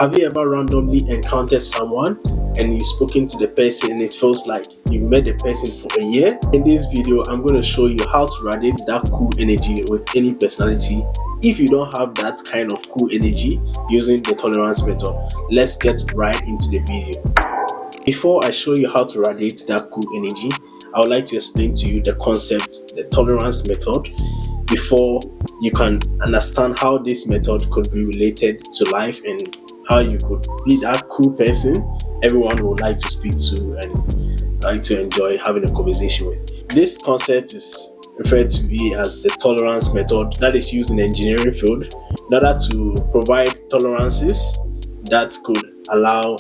Have you ever randomly encountered someone and you've spoken to the person and it feels like you've met the person for a year? In this video, I'm going to show you how to radiate that cool energy with any personality if you don't have that kind of cool energy using the tolerance method. Let's get right into the video. Before I show you how to radiate that cool energy, I would like to explain to you the concept, the tolerance method, before you can understand how this method could be related to life and how you could be that cool person everyone would like to speak to and like to enjoy having a conversation with. This concept is referred to be as the tolerance method that is used in the engineering field in order to provide tolerances that could allow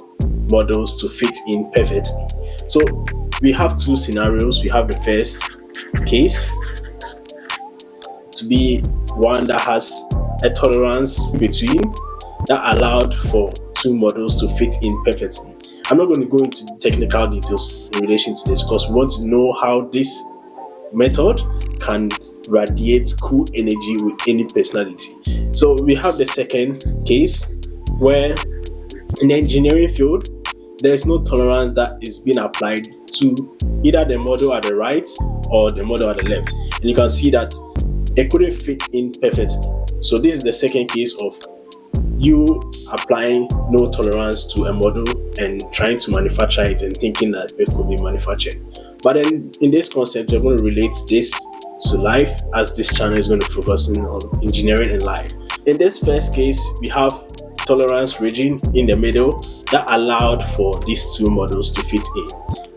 models to fit in perfectly. So we have two scenarios. We have the first case to be one that has a tolerance between that allowed for two models to fit in perfectly. I'm not going to go into technical details in relation to this because we want to know how this method can radiate cool energy with any personality. So we have the second case where in the engineering field, there is no tolerance that is being applied to either the model at the right or the model at the left. And you can see that it couldn't fit in perfectly. So this is the second case of you applying no tolerance to a model and trying to manufacture it and thinking that it could be manufactured. But then in this concept, we're going to relate this to life, as this channel is going to focus on engineering and life. In this first case, we have tolerance region in the middle that allowed for these two models to fit in.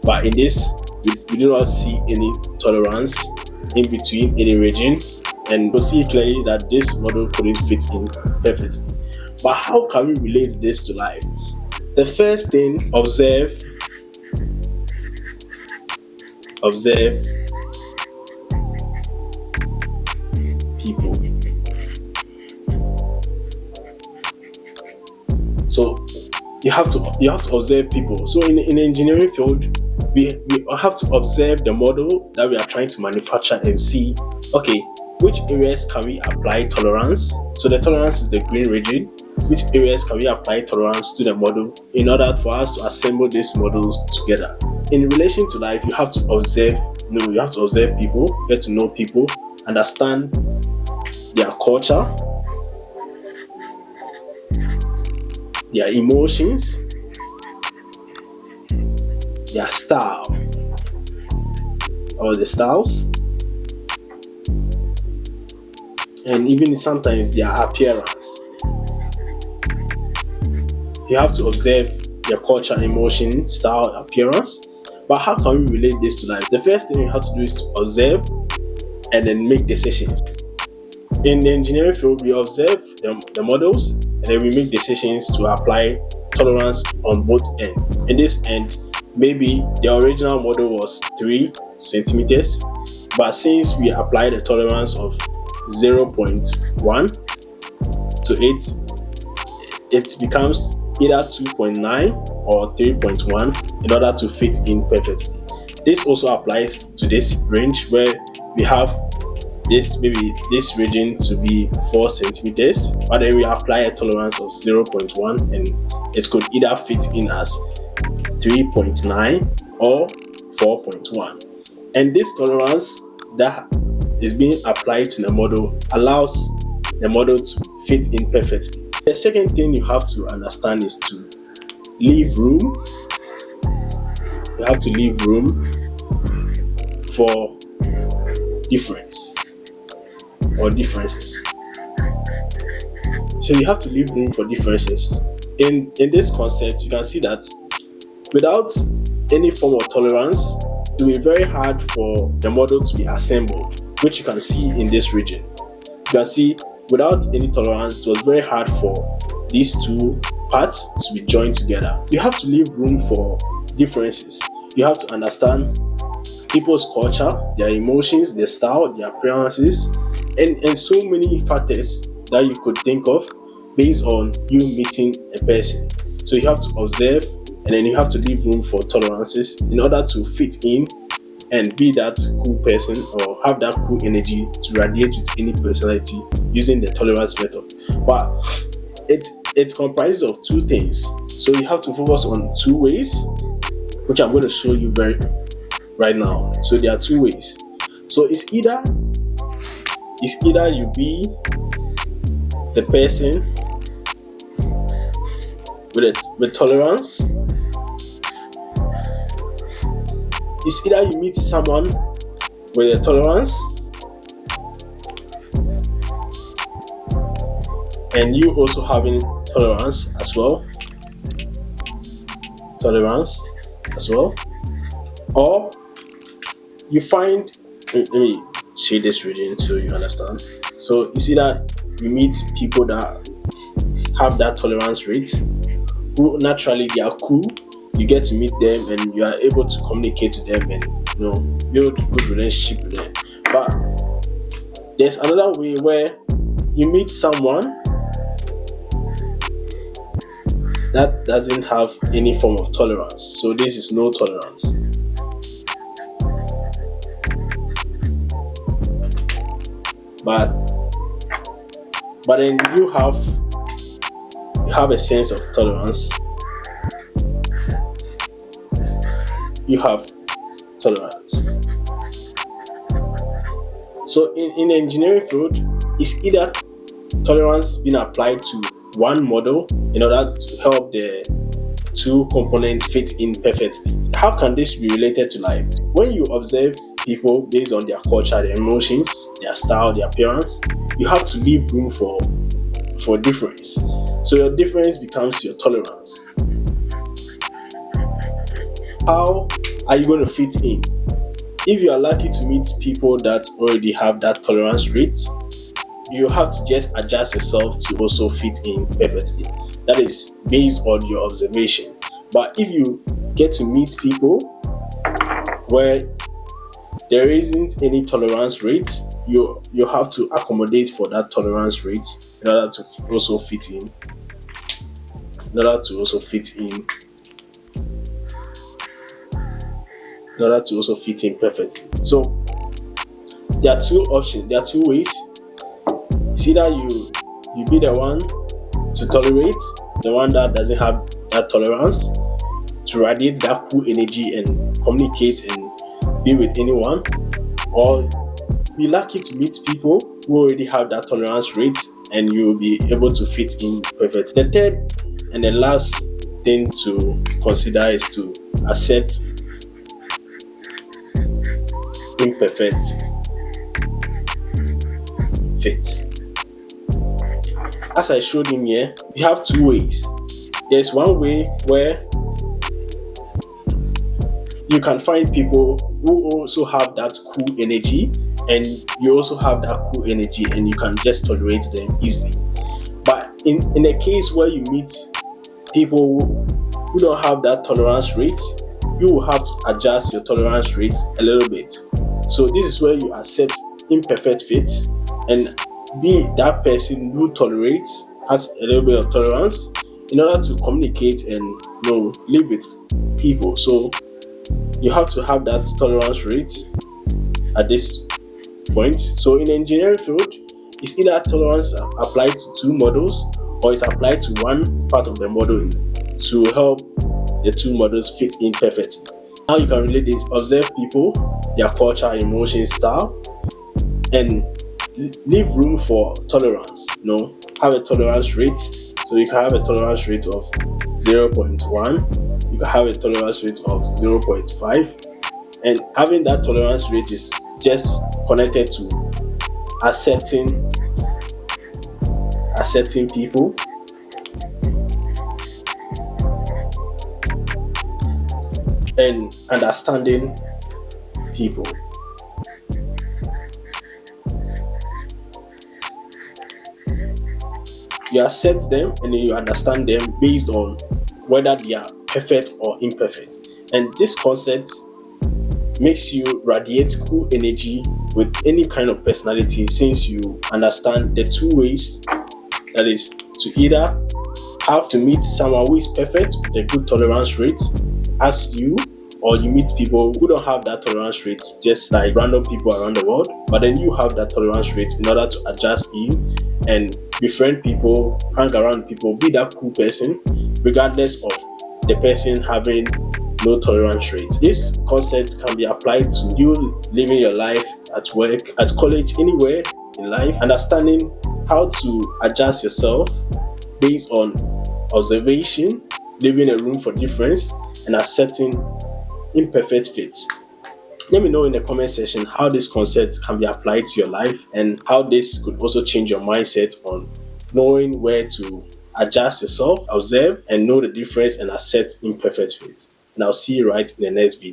But in this, we do not see any tolerance in between any region, and we'll see clearly that this model couldn't fit in perfectly. But how can we relate this to life? The first thing, observe people. So you have to observe people. So in the engineering field, we have to observe the model that we are trying to manufacture and see, okay, which areas can we apply tolerance? So the tolerance is the green region. Which areas can we apply tolerance to the model in order for us to assemble these models together? In relation to life, you have to observe people, get to know people, understand their culture, their emotions, their style, or the styles, and even sometimes their appearance. You have to observe their culture, emotion, style, appearance. But how can we relate this to life? The first thing you have to do is to observe and then make decisions. In the engineering field, we observe the models and then we make decisions to apply tolerance on both ends. In this end, maybe the original model was 3 centimeters, but since we applied a tolerance of 0.1 to 8, it becomes either 2.9 or 3.1 in order to fit in perfectly. This also applies to this range where we have this region to be 4 centimeters, but then we apply a tolerance of 0.1 and it could either fit in as 3.9 or 4.1. And this tolerance that is being applied to the model allows the model to fit in perfectly. The second thing you have to understand is to leave room. You have to leave room for difference or differences. So you have to leave room for differences. In this concept, you can see that without any form of tolerance, it will be very hard for the model to be assembled, which you can see in this region. You can see without any tolerance, it was very hard for these two parts to be joined together. You have to leave room for differences. You have to understand people's culture, their emotions, their style, their appearances, and so many factors that you could think of based on you meeting a person. So you have to observe and then you have to leave room for tolerances in order to fit in and be that cool person or have that cool energy to radiate with any personality using the tolerance method. But it comprises of two things. So you have to focus on two ways, which I'm going to show you right now. So there are two ways. So it's either you be the person with tolerance. It's either you meet someone with a tolerance and you also having tolerance as well, or you find, let me share this reading so you understand. So it's either you meet people that have that tolerance rate, who naturally they are cool, you get to meet them and you are able to communicate to them and build good relationship with them. But there's another way where you meet someone that doesn't have any form of tolerance. So this is no tolerance. But then you have a sense of tolerance. You have tolerance. So in the engineering field, it's either tolerance being applied to one model in order to help the two components fit in perfectly. How can this be related to life? When you observe people based on their culture, their emotions, their style, their appearance, you have to leave room for difference. So your difference becomes your tolerance. How are you going to fit in? If you are lucky to meet people that already have that tolerance rate, you have to just adjust yourself to also fit in perfectly. That is based on your observation. But if you get to meet people where there isn't any tolerance rate, you have to accommodate for that tolerance rate in order to also fit in. In order to also fit in perfectly. So there are two options, there are two ways. It's either you be the one to tolerate, the one that doesn't have that tolerance, to radiate that cool energy and communicate and be with anyone, or be lucky to meet people who already have that tolerance rate and you will be able to fit in perfectly. The third and the last thing to consider is to accept imperfect fit. As I showed in here, you have two ways. There's one way where you can find people who also have that cool energy, and you also have that cool energy and you can just tolerate them easily. But in a case where you meet people who don't have that tolerance rate, you will have to adjust your tolerance rate a little bit. So this is where you accept imperfect fits and be that person who tolerates, has a little bit of tolerance in order to communicate and live with people. So you have to have that tolerance rate at this point. So in the engineering field, it's either tolerance applied to two models or it's applied to one part of the model to help the two models fit in perfectly. How you can relate this: observe people, their culture, emotion, style, and leave room for tolerance. Have a tolerance rate. So you can have a tolerance rate of 0.1. You can have a tolerance rate of 0.5. And having that tolerance rate is just connected to accepting people, and understanding people. You accept them and then you understand them based on whether they are perfect or imperfect. And this concept makes you radiate cool energy with any kind of personality, since you understand the two ways. That is, to either have to meet someone who is perfect with a good tolerance rate as you, or you meet people who don't have that tolerance rate, just like random people around the world, but then you have that tolerance rate in order to adjust in and befriend people, hang around people, be that cool person, regardless of the person having no tolerance traits. This concept can be applied to you living your life at work, at college, anywhere in life, understanding how to adjust yourself based on observation, leaving a room for difference, and accepting imperfect fits. Let me know in the comment section how this concept can be applied to your life and how this could also change your mindset on knowing where to adjust yourself, observe, and know the difference and accept imperfect fits. And I'll see you right in the next video.